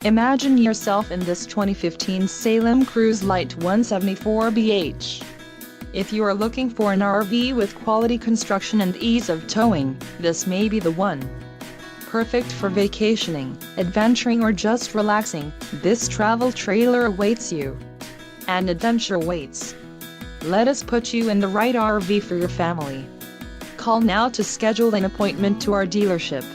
Imagine yourself in this 2015 Salem Cruise LITE 174BH. If you are looking for an RV with quality construction and ease of towing, this may be the one. Perfect for vacationing, adventuring or just relaxing, this travel trailer awaits you. An adventure waits. Let us put you in the right RV for your family. Call now to schedule an appointment to our dealership.